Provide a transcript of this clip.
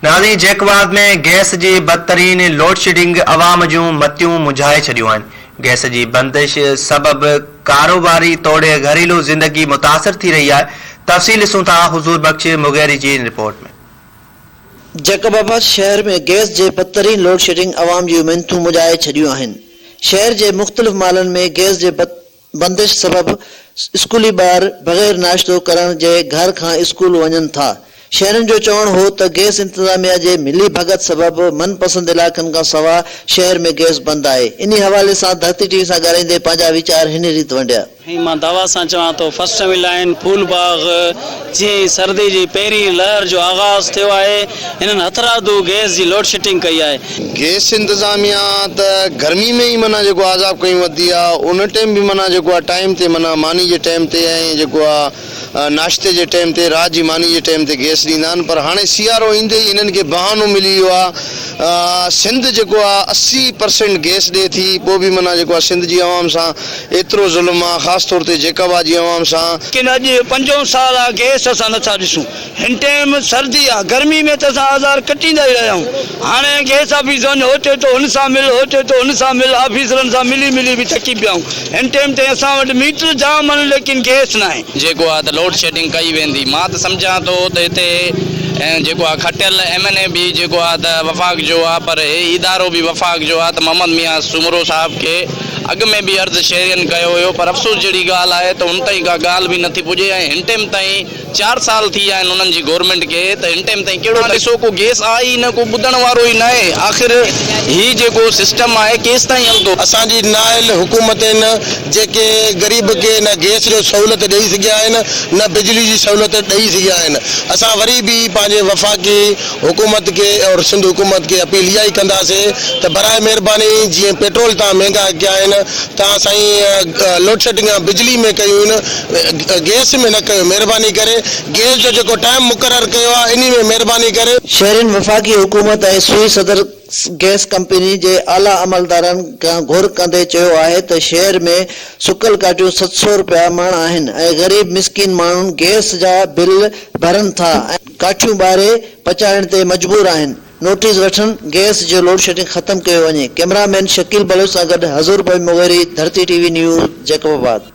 नाज़रीन, जैकवाद में गैस जी बदतरीन load shedding अवाम जूं मतियूं मुझाए छॾियूं आहिनि। गैस जी बंदिश सबब कारोबारी तौर घरेलू ज़िंदगी मुतासिर थी रही है। तफ़सील ॾिसूं था हुज़ूर बख्श मुगैरी जी रिपोर्ट में। जैकबाबाद शहर में गैस जे बदतरीन लोड शेडिंग अवाम जूं मिनतूं मुझाए छॾियूं आहिनि। शहर जे मुख़्तलिफ़ मालनि में गैस जे बंदिश सबब स्कूली ॿार बग़ैर नाश्तो करण जे घर खां स्कूल वञनि था। शहरनि जो चवणु हो त गैस इंतज़ामिया जे मिली भगत सबब मनपसंद इलाक़नि खां सवाइ शहर में गैस बंदि आहे। इन हवाले सां धरती टीवी सां ॻाल्हाईंदे पंहिंजा वीचार हिन रीति वंडिया। मां दवा सां चवां थो फर्स्ट लाइन फूलबाग जी सर्दी जी पहिरीं लहर जो आगाज़ थियो आहे। हिननि हथरादू गैस जी लोड शेडिंग कई आहे। गैस इंतज़ामिया त गर्मी में ही माना जेको आज़ाब कई वधी आहे, उन टाइम भी माना जेको आहे टाइम ते माना मानी जे टाइम ते ऐं जेको आहे नाश्ते जे टाइम ते राति जी मानी जे टाइम ते गैस ॾींदा आहिनि। पर हाणे सियारो ईंदे ई इन्हनि खे बहानो मिली वियो आहे। सिंध जेको आहे 80% गैस ॾिए थी, पोइ बि माना जेको आहे सिंध जी आवाम सां एतिरो ज़ुल्म आहे, ख़ासि तौर ते जैकबाद जी आवाम सां। लेकिन अॼु 5 साल आहे गैस असां नथा ॾिसूं। हिन टाइम सर्दी आहे, गर्मी में त असां आज़ार कटींदा ई रहिया आहियूं। हाणे गैस ऑफिस वञ, होते तो हुन सां मिल, होते तो हुन सां मिल, ऑफिसरनि सां मिली बि थकी पिया आहियूं। हिन टाइम ते असां वटि मीटर जाम आहिनि लेकिन गैस न आहे। जेको आहे त लोड शेडिंग कई वेंदी। मां त सम्झां थो त हिते ऐं जेको आहे खटियल MNA बि जेको आहे त वफ़ाक़ जो आहे, पर हे इदारो बि वफ़ाक़ जो आहे। त मोहम्मद मियां सुमरो साहब खे अॻु में बि अर्ज़ु शहरियनि कयो हुयो, पर अफ़सोस जहिड़ी ॻाल्हि आहे त हुन ताईं का ॻाल्हि बि नथी पुॼे। ऐं हिन टाइम ताईं 4 साल थी विया आहिनि उन्हनि जी गवर्नमेंट खे, त हिन टाइम ताईं कहिड़ो ॾिसो को गैस आहे ई न, को ॿुधण वारो ई न आहे। आख़िर ही जेको सिस्टम आहे केसि ताईं हलंदो? असांजी नाइल हुकूमत आहिनि जेके ग़रीब खे न गैस जो सहूलियत ॾेई सघिया आहिनि, न बिजली जी सहूलियत ॾेई सघिया आहिनि। असां वरी बि पंहिंजे वफ़ाक़ी हुकूमत खे और सिंध हुकूमत खे अपील इहा ई कंदासीं त बराए महिरबानी जीअं पेट्रोल तव्हां महांगा कया आहिनि, तव्हां साईं लोड शेडिंग बिजली में कयूं आहिनि, गैस में न कयो। महिरबानी करे गैस जो जेको टाइम मुक़ररु कयो आहे इन में महिरबानी करे। शहरनि वफ़ाक़ी हुकूमत ऐं सुई सदर गैस कंपनी जे आला अमलदारनि खां घुर कंदे चयो आहे त शहर में सुकल काठियूं 700 रुपया मण आहिनि ऐं ग़रीब मिसकिन माण्हू गैस जा बिल भरनि था ऐं काठियूं ॿारे पचाइण ते मजबूर आहिनि। नोटिस वठनि, गैस जो लोड शेडिंग ख़त्म कयो वञे। कैमरामैन शकील बलोच सां गॾु हज़ूर भाई मुगैरी, धरती टीवी न्यूज़, जैकबाबाद।